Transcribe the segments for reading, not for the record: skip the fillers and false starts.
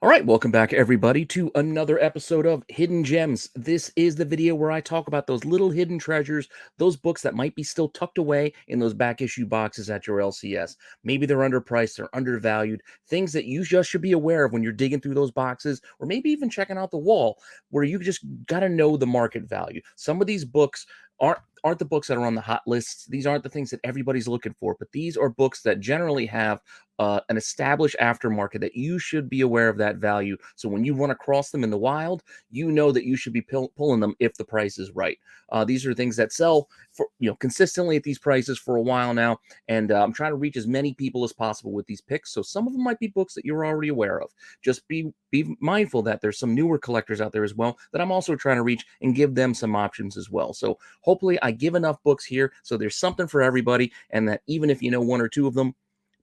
All right, welcome back everybody to another episode of Hidden Gems. This is the video where I talk about those little hidden treasures, those books that might be still tucked away in those back issue boxes at your LCS. Maybe they're underpriced, they're undervalued, things that you just should be aware of when you're digging through those boxes, or maybe even checking out the wall where you just got to know the market value. Some of these books aren't the books that are on the hot lists. These aren't the things that everybody's looking for, but these are books that generally have an established aftermarket that you should be aware of that value. So when you run across them in the wild, you know that you should be pulling them if the price is right. These are things that sell for consistently at these prices for a while now, and I'm trying to reach as many people as possible with these picks. So some of them might be books that you're already aware of. Just be mindful that there's some newer collectors out there as well that I'm also trying to reach and give them some options as well. So hopefully I give enough books here so there's something for everybody, and that even if you know one or two of them,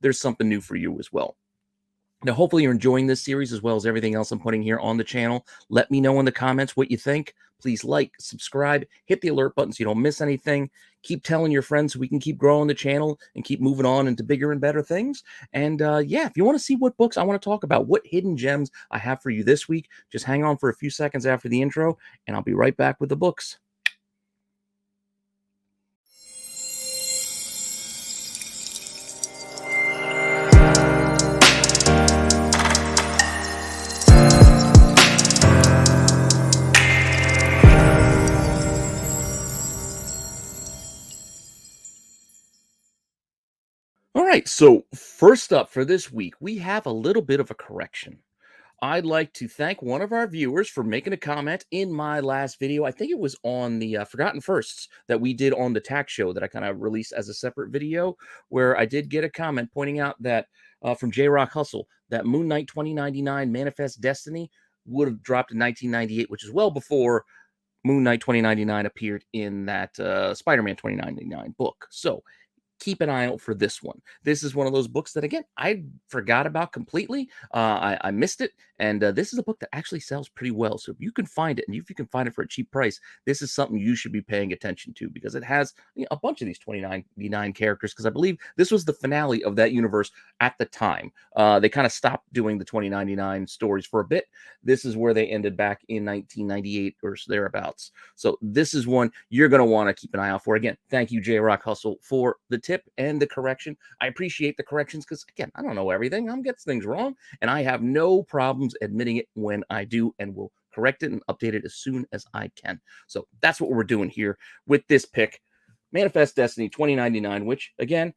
there's something new for you as well. Now, hopefully you're enjoying this series as well as everything else I'm putting here on the channel. Let me know in the comments what you think. Please like, subscribe, hit the alert button so you don't miss anything. Keep telling your friends so we can keep growing the channel and keep moving on into bigger and better things. And yeah, if you want to see what books I want to talk about, what hidden gems I have for you this week, just hang on for a few seconds after the intro, and I'll be right back with the books. All right, so first up for this week, we have a little bit of a correction. I'd like to thank one of our viewers for making a comment in my last video. I think it was on the Forgotten Firsts that we did on the tax show that I kind of released as a separate video, where I did get a comment pointing out that from J Rock Hustle that Moon Knight 2099 Manifest Destiny would have dropped in 1998, which is well before Moon Knight 2099 appeared in that Spider-Man 2099 book. So keep an eye out for this one. This is one of those books that, again, I forgot about completely. I missed it. And this is a book that actually sells pretty well. So if you can find it, and if you can find it for a cheap price, this is something you should be paying attention to, because it has a bunch of these 2099 characters, because I believe this was the finale of that universe at the time. They kind of stopped doing the 2099 stories for a bit. This is where they ended back in 1998 or thereabouts. So this is one you're going to want to keep an eye out for. Again, thank you, J Rock Hustle, for the tip and the correction. I appreciate the corrections because, again, I don't know everything. I'm getting things wrong, and I have no problems admitting it when I do, and will correct it and update it as soon as I can. So that's what we're doing here with this pick, Manifest Destiny 2099, which, again,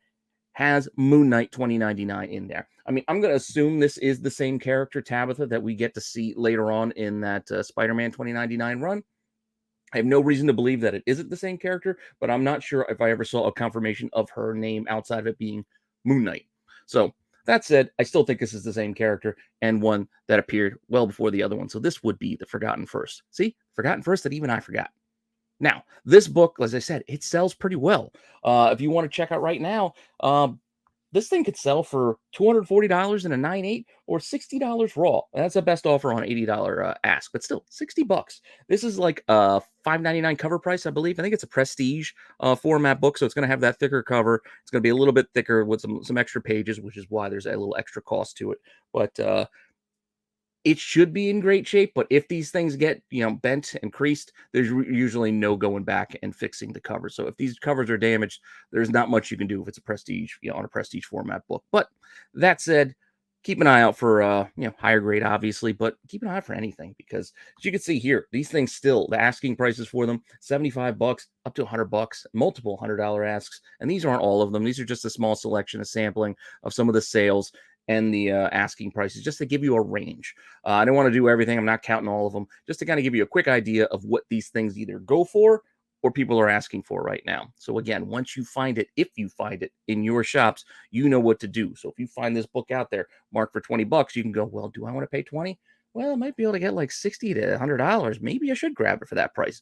has Moon Knight 2099 in there. I mean, I'm going to assume this is the same character, Tabitha, that we get to see later on in that Spider-Man 2099 run. I have no reason to believe that it isn't the same character, but I'm not sure if I ever saw a confirmation of her name outside of it being Moon Knight. So that said, I still think this is the same character, and one that appeared well before the other one. So this would be the Forgotten First. See? Forgotten First that even I forgot. Now, this book, as I said, it sells pretty well. If you want to check out right now, this thing could sell for $240 in a 9.8 or $60 raw. That's the best offer on an $80 ask, but still $60. This is like a $5.99 cover price, I believe. I think it's a prestige format book, so it's going to have that thicker cover. It's going to be a little bit thicker with some extra pages, which is why there's a little extra cost to it. But it should be in great shape, but if these things get, bent and creased, there's usually no going back and fixing the cover. So if these covers are damaged, there's not much you can do if it's a prestige, on a prestige format book. But that said, keep an eye out for, higher grade, obviously, but keep an eye out for anything, because as you can see here, these things still, the asking prices for them, $75 up to $100, multiple $100 asks. And these aren't all of them. These are just a small selection, a sampling of some of the sales and the asking prices, just to give you a range. I don't want to do everything. I'm not counting all of them, just to kind of give you a quick idea of what these things either go for or people are asking for right now. So again, once you find it, if you find it in your shops, you know what to do. So if you find this book out there marked for $20, you can go, well, do I want to pay 20? Well, I might be able to get like $60 to $100. Maybe I should grab it for that price.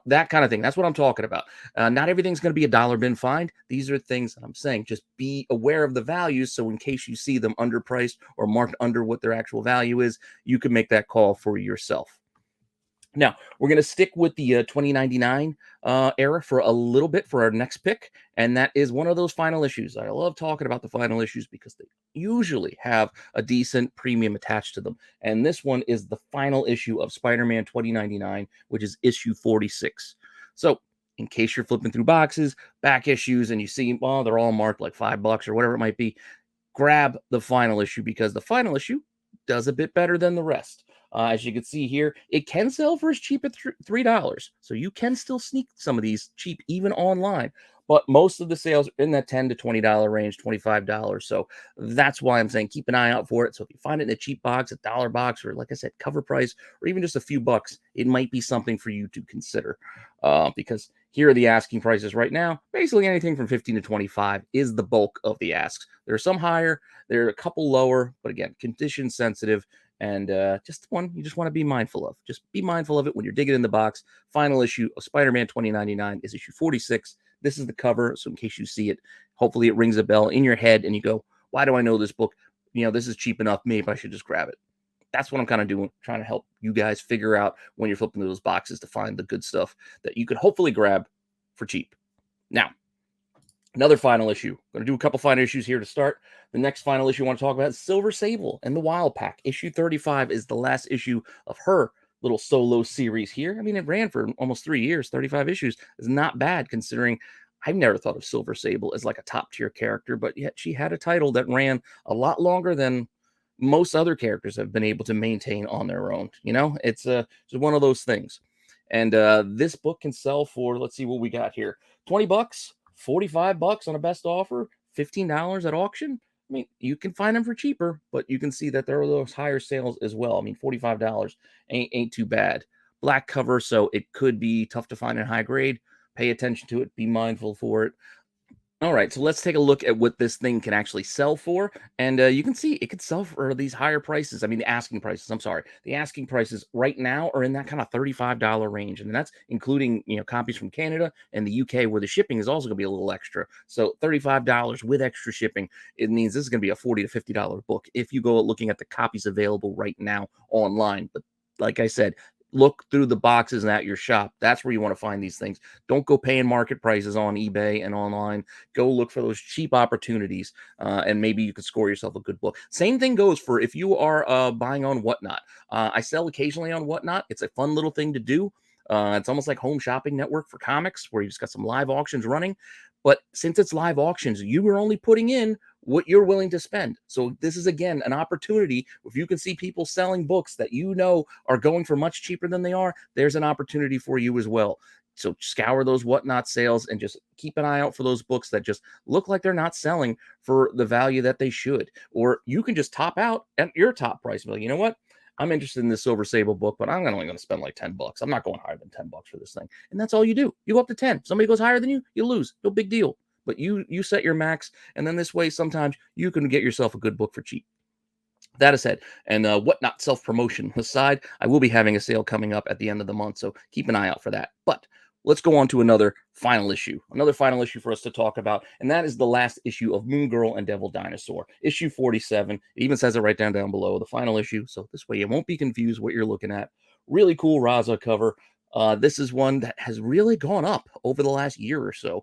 That kind of thing. That's what I'm talking about. Not everything's going to be a dollar bin find. These are things that I'm saying. Just be aware of the values, so in case you see them underpriced or marked under what their actual value is, you can make that call for yourself. Now, we're going to stick with the 2099 era for a little bit for our next pick, and that is one of those final issues. I love talking about the final issues because they usually have a decent premium attached to them. And this one is the final issue of Spider-Man 2099, which is issue 46. So, in case you're flipping through boxes, back issues, and you see, well, they're all marked like $5 or whatever it might be, grab the final issue because the final issue does a bit better than the rest. As you can see here, it can sell for as cheap as $3. So you can still sneak some of these cheap even online. But most of the sales are in that $10 to $20 range, $25. So that's why I'm saying keep an eye out for it. So if you find it in a cheap box, $1 box, or like I said, cover price, or even just a few bucks, it might be something for you to consider. Because here are the asking prices right now. Basically anything from 15 to 25 is the bulk of the asks. There are some higher, there are a couple lower, but again, condition sensitive. And just one you just want to be mindful of. Just be mindful of it when you're digging in the box. Final issue of Spider-Man 2099 is issue 46. This is the cover, so in case you see it, hopefully it rings a bell in your head and you go, why do I know this book? This is cheap enough. Maybe I should just grab it. That's what I'm kind of doing, trying to help you guys figure out when you're flipping through those boxes to find the good stuff that you could hopefully grab for cheap. Now, another final issue. Going to do a couple final issues here to start. The next final issue I want to talk about is Silver Sable and the Wild Pack. Issue 35 is the last issue of her little solo series here. I mean, it ran for almost 3 years. 35 issues is not bad considering I've never thought of Silver Sable as like a top tier character, but yet she had a title that ran a lot longer than most other characters have been able to maintain on their own. It's just one of those things. And this book can sell for, let's see what we got here, $20, $45 on a best offer, $15 at auction. I mean, you can find them for cheaper, but you can see that there are those higher sales as well. I mean, $45 ain't too bad. Black cover, so it could be tough to find in high grade. Pay attention to it. Be mindful for it. All right, so let's take a look at what this thing can actually sell for. And you can see it could sell for these higher prices. I mean, the asking prices, I'm sorry. The asking prices right now are in that kind of $35 range. And that's including, copies from Canada and the UK where the shipping is also going to be a little extra. So $35 with extra shipping, it means this is going to be a $40 to $50 book if you go looking at the copies available right now online. But like I said, look through the boxes and at your shop. That's where you want to find these things. Don't go paying market prices on eBay and online. Go look for those cheap opportunities, and maybe you could score yourself a good book. Same thing goes for if you are buying on Whatnot. I sell occasionally on Whatnot. It's a fun little thing to do. It's almost like Home Shopping Network for comics, where you just got some live auctions running. But since it's live auctions, you are only putting in what you're willing to spend. So this is, again, an opportunity. If you can see people selling books that are going for much cheaper than they are, there's an opportunity for you as well. So scour those Whatnot sales and just keep an eye out for those books that just look like they're not selling for the value that they should. Or you can just top out at your top price. Be like, you know what? I'm interested in this Silver Sable book, but I'm only going to spend like $10. I'm not going higher than $10 for this thing. And that's all you do. You go up to 10. Somebody goes higher than you lose. No big deal. But you set your max, and then this way, sometimes you can get yourself a good book for cheap. That is said, and Whatnot self-promotion aside, I will be having a sale coming up at the end of the month, so keep an eye out for that. But let's go on to another final issue for us to talk about, and that is the last issue of Moon Girl and Devil Dinosaur, issue 47. It even says it right down below, the final issue, so this way you won't be confused what you're looking at. Really cool Raza cover. This is one that has really gone up over the last year or so.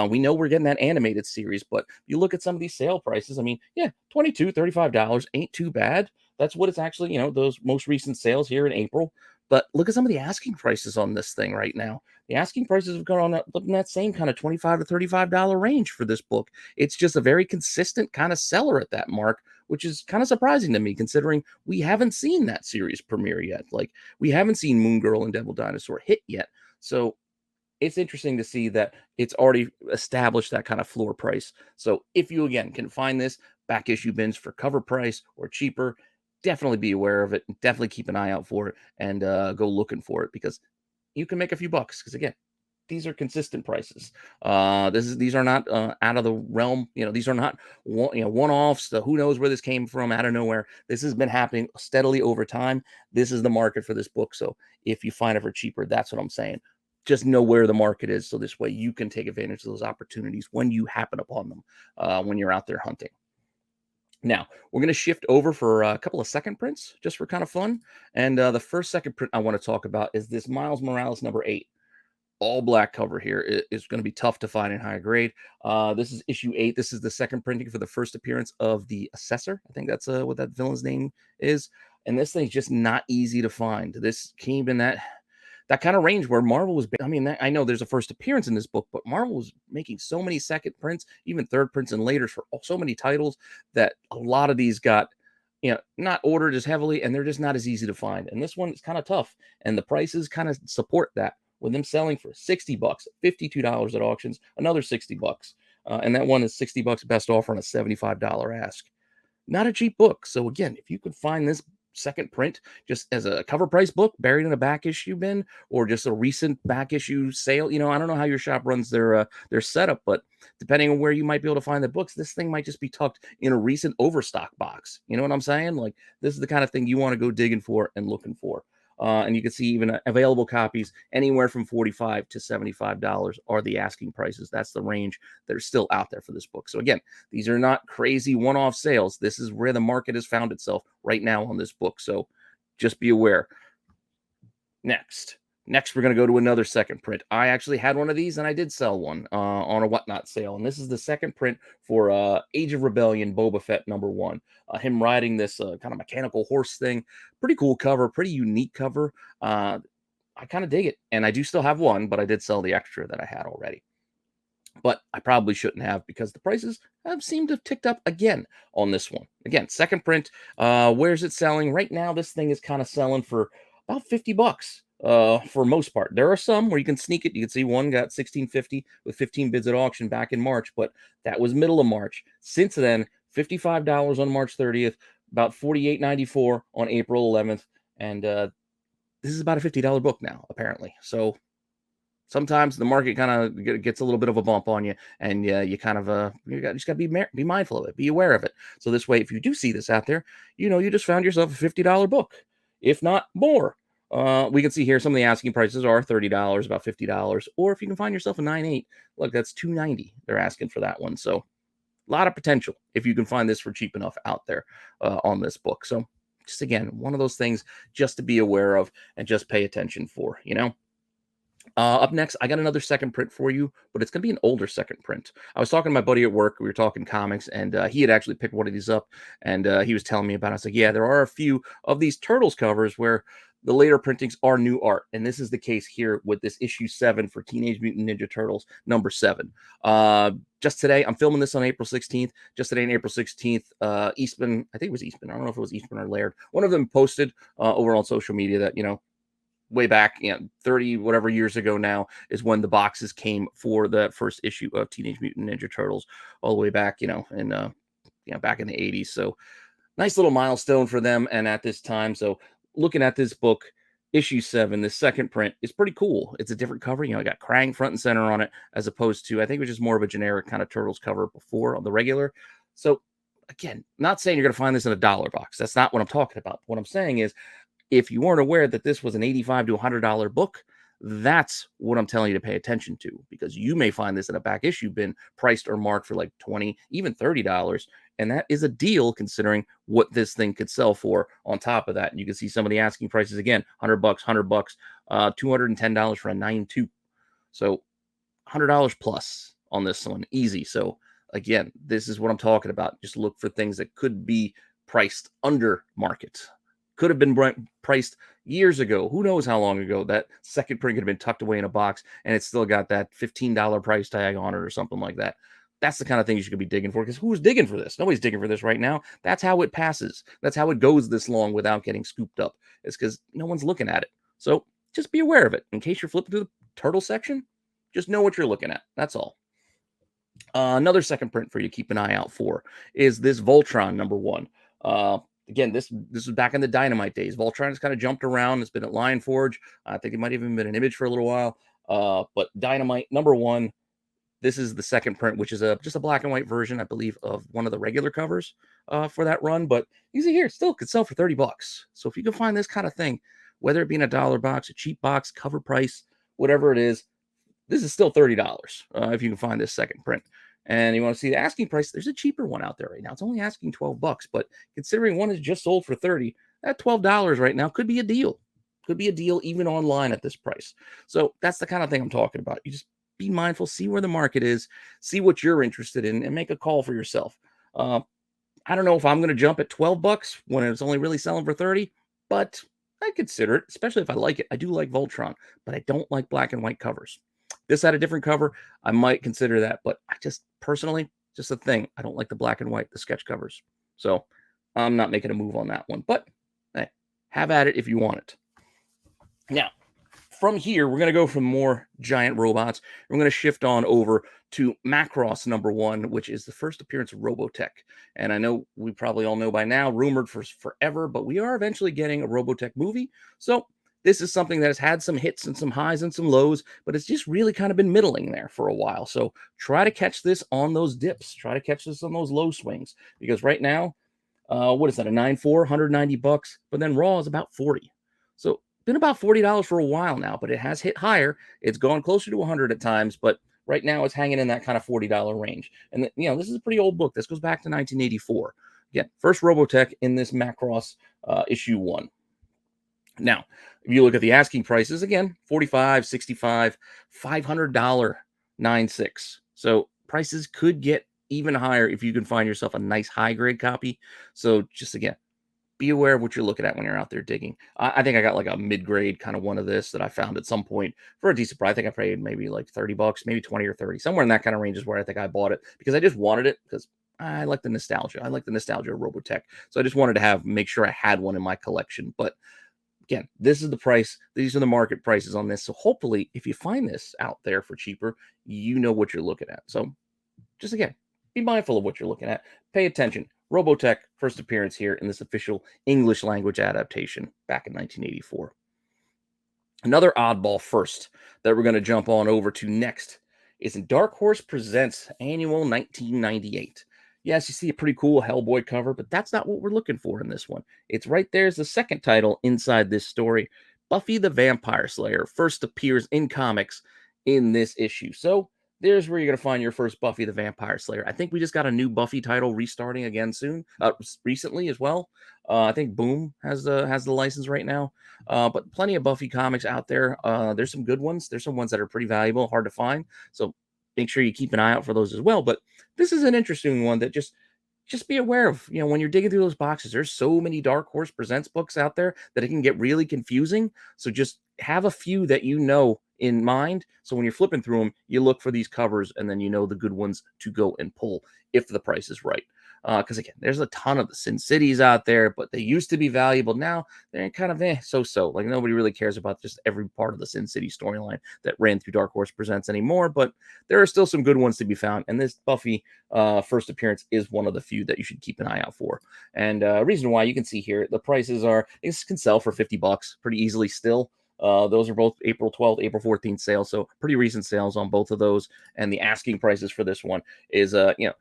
We know we're getting that animated series, but you look at some of these sale prices. I mean, yeah, $22, $35 ain't too bad. That's what it's actually, those most recent sales here in April. But look at some of the asking prices on this thing right now. The asking prices have gone on in that same kind of $25 to $35 range for this book. It's just a very consistent kind of seller at that mark, which is kind of surprising to me considering we haven't seen that series premiere yet. Like, we haven't seen Moon Girl and Devil Dinosaur hit yet. So it's interesting to see that it's already established that kind of floor price. So if you, again, can find this back issue bins for cover price or cheaper, definitely be aware of it. Definitely keep an eye out for it and go looking for it because you can make a few bucks. Because, again, these are consistent prices. These are not out of the realm. These are not one-offs. Who knows where this came from out of nowhere. This has been happening steadily over time. This is the market for this book. So if you find it for cheaper, that's what I'm saying. Just know where the market is, so this way you can take advantage of those opportunities when you happen upon them when you're out there hunting. Now, we're going to shift over for a couple of second prints just for kind of fun. And the first second print I want to talk about is this Miles Morales #8. All black cover here. It is going to be tough to find in high grade. This is issue 8. This is the second printing for the first appearance of the Assessor. I think that's what that villain's name is. And this thing's just not easy to find. This came in that kind of range where Marvel was. I mean, I know there's a first appearance in this book, but Marvel was making so many second prints, even third prints and later for so many titles that a lot of these got, not ordered as heavily, and they're just not as easy to find. And this one is kind of tough, and the prices kind of support that with them selling for $60, $52 at auctions, another $60. And that one is $60 best offer on a $75 ask. Not a cheap book. So again, if you could find this second print just as a cover price book buried in a back issue bin or just a recent back issue sale, I don't know how your shop runs their setup, but depending on where you might be able to find the books, this thing might just be tucked in a recent overstock box. You know what I'm saying? Like, this is the kind of thing you want to go digging for and looking for. And you can see even available copies anywhere from $45 to $75 are the asking prices. That's the range that are still out there for this book. So again, these are not crazy one-off sales. This is where the market has found itself right now on this book. So just be aware. Next, we're going to go to another second print. I actually had one of these, and I did sell one on a whatnot sale. And this is the second print for Age of Rebellion Boba Fett #1. Him riding this kind of mechanical horse thing. Pretty cool cover, pretty unique cover. I kind of dig it. And I do still have one, but I did sell the extra that I had already. But I probably shouldn't have, because the prices have seemed to have ticked up again on this one. Again, second print. Where's it selling? Right now, this thing is kind of selling for about $50 for most part. There are some where you can sneak it. You can see one got $16.50 with 15 bids at auction back in March, but that was middle of March. Since then, $55 on March 30th, about $48.94 on April 11th, and this is about a $50 book now, apparently. So sometimes the market kind of gets a little bit of a bump on you, and you kind of just got to be mindful of it, be aware of it. So this way, if you do see this out there, you just found yourself a $50 book, if not more. We can see here some of the asking prices are $30, about $50, or if you can find yourself a 9.8, look, that's $2.90 they're asking for that one. So a lot of potential if you can find this for cheap enough out there on this book. So just again, one of those things just to be aware of and just pay attention for. Up next, I got another second print for you, but it's going to be an older second print. I was talking to my buddy at work. We were talking comics, and he had actually picked one of these up, and he was telling me about it. I was like, yeah, there are a few of these Turtles covers where the later printings are new art, and this is the case here with this issue 7 for Teenage Mutant Ninja Turtles #7. Just today, I'm filming this on April 16th. Just today on April 16th, Eastman, I think it was Eastman. I don't know if it was Eastman or Laird. One of them posted over on social media that, way back, 30 whatever years ago now is when the boxes came for the first issue of Teenage Mutant Ninja Turtles, all the way back, in back in the 80s. So nice little milestone for them. And at this time, so looking at this book, issue 7, the second print is pretty cool. It's a different cover. I got Krang front and center on it, as opposed to, I think it was just more of a generic kind of Turtles cover before on the regular. So again, not saying you're going to find this in a dollar box. That's not what I'm talking about. What I'm saying is, if you weren't aware that this was an $85 to $100 book, that's what I'm telling you to pay attention to, because you may find this in a back issue bin priced or marked for like $20, even $30. And that is a deal considering what this thing could sell for on top of that. And you can see some of the asking prices again, $100, $100, $210 for a 9.2. So $100 plus on this one, easy. So again, this is what I'm talking about. Just look for things that could be priced under market. Could have been priced years ago. Who knows how long ago that second print could have been tucked away in a box, and it's still got that $15 price tag on it or something like that. That's the kind of thing you should be digging for, because who's digging for this? Nobody's digging for this right now. That's how it passes. That's how it goes this long without getting scooped up. It's because no one's looking at it. So just be aware of it. In case you're flipping through the turtle section, just know what you're looking at. That's all. Another second print for you to keep an eye out for is this Voltron #1. Again, this was back in the Dynamite days. Voltron has kind of jumped around. It's been at Lion Forge. I think it might even been an Image for a little while. But Dynamite #1. This is the second print, which is just a black and white version, I believe, of one of the regular covers for that run. But you see here, still could sell for $30. So if you can find this kind of thing, whether it be in a dollar box, a cheap box, cover price, whatever it is, this is still $30 if you can find this second print. and you want to see the asking price, there's a cheaper one out there right now. It's only asking 12 bucks, but considering one is just sold for 30, that $12 right now could be a deal. Could be a deal even online at this price. So that's the kind of thing I'm talking about. You just be mindful, see where the market is, see what you're interested in, and make a call for yourself. Uh, I don't know if I'm going to jump at 12 bucks when it's only really selling for 30, but I consider it, especially if I like it. I do like Voltron, but I don't like black and white covers. This had a different cover, I might consider that, but I just personally, just a thing. I don't like the black and white, the sketch covers. So I'm not making a move on that one, but hey, have at it if you want it. Now, from here, we're going to go from more giant robots. We're going to shift on over to Macross #1, which is the first appearance of Robotech. And I know we probably all know by now, rumored for forever, but we are eventually getting a Robotech movie. So this is something that has had some hits and some highs and some lows, but it's just really kind of been middling there for a while. So try to catch this on those dips. Try to catch this on those low swings, because right now, what is that, a 9.4, 190 bucks, but then Raw is about 40. So been about $40 for a while now, but it has hit higher. It's gone closer to 100 at times, but right now it's hanging in that kind of $40 range. And this is a pretty old book. This goes back to 1984. Again, first Robotech in this Macross issue 1. Now, if you look at the asking prices, again, 45, 65, $500, 9.6. So prices could get even higher if you can find yourself a nice high grade copy. So just again, be aware of what you're looking at when you're out there digging. I think I got like a mid-grade kind of one of this that I found at some point for a decent price. I think I paid maybe like 30 bucks, maybe 20 or 30, somewhere in that kind of range is where I think I bought it, because I just wanted it because I like the nostalgia. I like the nostalgia of Robotech. So I just wanted to make sure I had one in my collection. But again, this is the price. These are the market prices on this. So hopefully if you find this out there for cheaper, you know what you're looking at. So just again, be mindful of what you're looking at. Pay attention. Robotech, first appearance here in this official English language adaptation back in 1984. Another oddball first that we're going to jump on over to next is in Dark Horse Presents Annual 1998. Yes, you see a pretty cool Hellboy cover, but that's not what we're looking for in this one. It's right there as the second title inside this story. Buffy the Vampire Slayer first appears in comics in this issue. So there's where you're going to find your first Buffy the Vampire Slayer. I think we just got a new Buffy title restarting again soon, recently as well. I think Boom has the license right now. But plenty of Buffy comics out there. There's some good ones. There's some ones that are pretty valuable, hard to find. So make sure you keep an eye out for those as well. But this is an interesting one that just be aware of, when you're digging through those boxes, there's so many Dark Horse Presents books out there that it can get really confusing. So just have a few that in mind. So when you're flipping through them, you look for these covers and then the good ones to go and pull if the price is right. Because again, there's a ton of the Sin Cities out there, but they used to be valuable. Now they're kind of so-so. Like nobody really cares about just every part of the Sin City storyline that ran through Dark Horse Presents anymore. But there are still some good ones to be found. And this Buffy first appearance is one of the few that you should keep an eye out for. And reason why, you can see here, the prices this can sell for $50 pretty easily still. Those are both April 12th, April 14th sales, so pretty recent sales on both of those. And the asking prices for this one is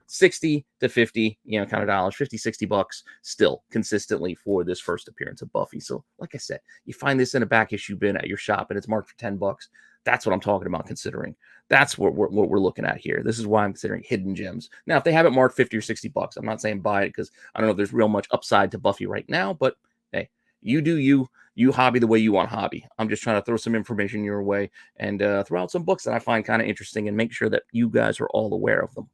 60 to 50, kind of dollars, 50, 60 bucks still consistently for this first appearance of Buffy. So like I said, you find this in a back issue bin at your shop and it's marked for 10 bucks. That's what I'm talking about considering. That's what we're looking at here. This is why I'm considering hidden gems. Now, if they have it marked 50 or 60 bucks, I'm not saying buy it because I don't know if there's real much upside to Buffy right now, but hey, you do you hobby the way you want hobby. I'm just trying to throw some information your way and throw out some books that I find kind of interesting and make sure that you guys are all aware of them.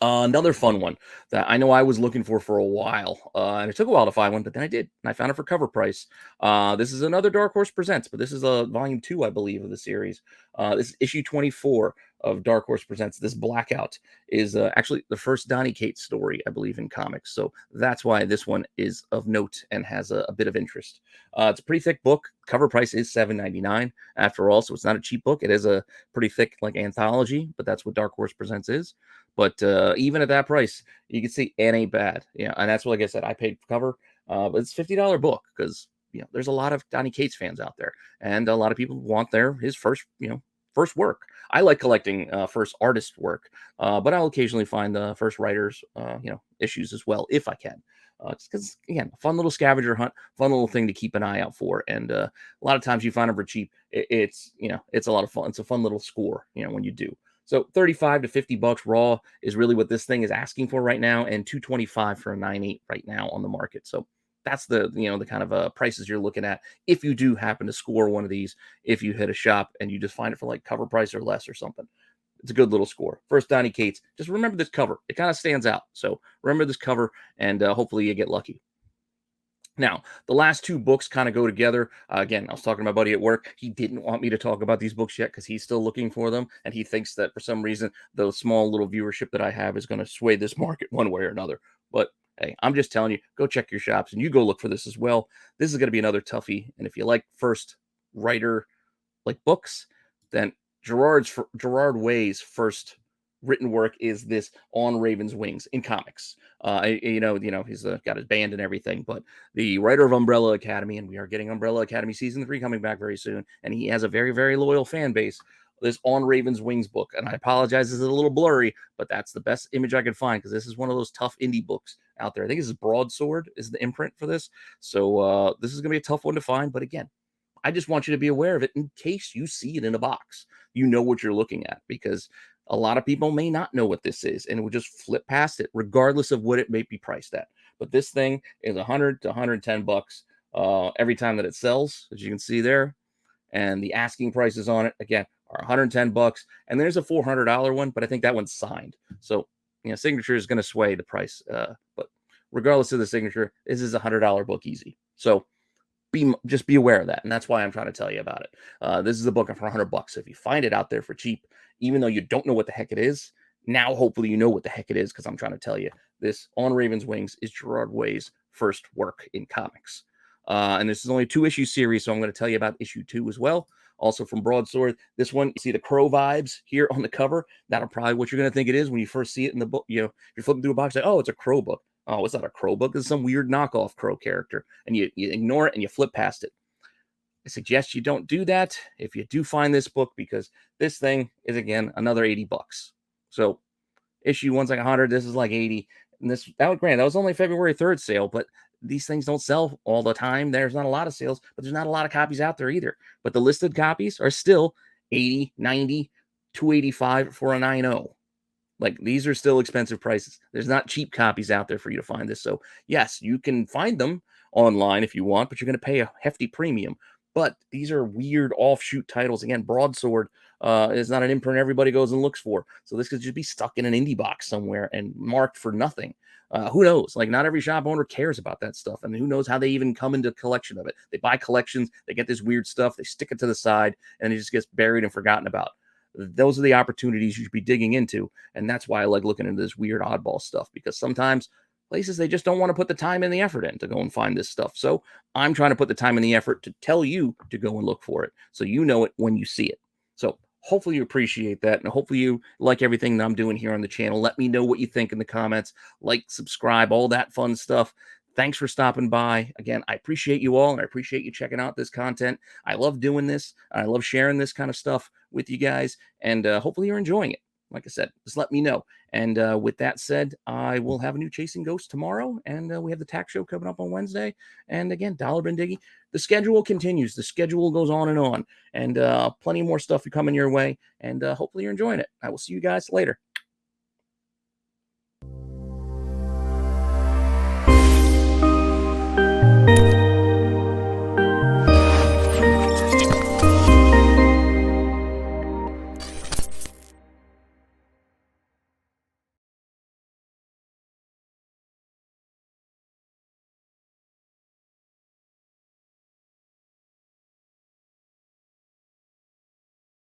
Another fun one that I know I was looking for a while, and it took a while to find one, but then I did, and I found it for cover price. This is another Dark Horse Presents, but this is volume 2, I believe, of the series. This is issue 24 of Dark Horse Presents. This Blackout is actually the first Donny Cates story, I believe, in comics. So that's why this one is of note and has a bit of interest. It's a pretty thick book. Cover price is $7.99 after all, so it's not a cheap book. It is a pretty thick anthology, but that's what Dark Horse Presents is. But even at that price, you can see it ain't bad. And that's what, like I said, I paid for cover. But it's a $50 book because there's a lot of Donny Cates fans out there, and a lot of people want his first work. I like collecting first artist work, but I'll occasionally find the first writers issues as well if I can. Just because, again, a fun little scavenger hunt, fun little thing to keep an eye out for. And a lot of times you find them for cheap. It's a lot of fun. It's a fun little score, when you do. So 35 to 50 bucks raw is really what this thing is asking for right now, and 225 for a 9.8 right now on the market. So that's the the kind of prices you're looking at if you do happen to score one of these. If you hit a shop and you just find it for like cover price or less or something, it's a good little score. First Donny Cates. Just remember this cover; it kind of stands out. So remember this cover, and hopefully you get lucky. Now, the last two books kind of go together. Again, I was talking to my buddy at work. He didn't want me to talk about these books yet because he's still looking for them. And he thinks that for some reason, the small little viewership that I have is going to sway this market one way or another. But hey, I'm just telling you, go check your shops and you go look for this as well. This is going to be another toughie. And if you like first writer like books, then Gerard Way's first written work is this On Raven's Wings in comics. He's got his band and everything, but the writer of Umbrella Academy, and we are getting Umbrella Academy season 3 coming back very soon, and he has a very, very loyal fan base. This On Raven's Wings book, and I apologize, this is a little blurry, but that's the best image I could find because this is one of those tough indie books out there. I think this is Broadsword is the imprint for this, so this is gonna be a tough one to find. But again, I just want you to be aware of it in case you see it in a box. You know what you're looking at, because a lot of people may not know what this is and will just flip past it, regardless of what it may be priced at. But this thing is 100 to 110 bucks every time that it sells, as you can see there. And the asking prices on it, again, are 110 bucks. And there's a $400 one, but I think that one's signed. So, signature is going to sway the price. But regardless of the signature, this is a $100 book easy. So, just be aware of that, and that's why I'm trying to tell you about it. This is a book for 100 bucks. If you find it out there for cheap, even though you don't know what the heck it is, now hopefully you know what the heck it is, because I'm trying to tell you this On Raven's Wings is Gerard Way's first work in comics. And this is only a 2-issue series, so I'm going to tell you about issue 2 as well. Also from Broadsword, this one, you see the crow vibes here on the cover. That'll probably what you're going to think it is when you first see it in the book. You're flipping through a box, like, oh, it's a crow book. Oh, it's not a crow book. It's some weird knockoff crow character. And you ignore it and you flip past it. I suggest you don't do that if you do find this book, because this thing is, again, another 80 bucks. So issue 1's like 100. This is like 80. And that was only February 3rd sale, but these things don't sell all the time. There's not a lot of sales, but there's not a lot of copies out there either. But the listed copies are still 80, 90, 285 for a 9.0. Like, these are still expensive prices. There's not cheap copies out there for you to find this. So, yes, you can find them online if you want, but you're going to pay a hefty premium. But these are weird offshoot titles. Again, Broadsword is not an imprint everybody goes and looks for. So this could just be stuck in an indie box somewhere and marked for nothing. Who knows? Like, not every shop owner cares about that stuff. And who knows how they even come into collection of it. They buy collections. They get this weird stuff. They stick it to the side, and it just gets buried and forgotten about. Those are the opportunities you should be digging into. And that's why I like looking into this weird oddball stuff, because sometimes places, they just don't want to put the time and the effort in to go and find this stuff. So I'm trying to put the time and the effort to tell you to go and look for it, so you know it when you see it. So hopefully you appreciate that, and hopefully you like everything that I'm doing here on the channel. Let me know what you think in the comments. Like, subscribe, all that fun stuff. Thanks for stopping by. Again, I appreciate you all, and I appreciate you checking out this content. I love doing this. I love sharing this kind of stuff with you guys, and hopefully you're enjoying it. Like I said, just let me know. And with that said, I will have a new Chasing Ghosts tomorrow, and we have the tax show coming up on Wednesday. And again, Dollar Bin Diggy. The schedule continues. The schedule goes on, and plenty more stuff coming your way. And hopefully you're enjoying it. I will see you guys later.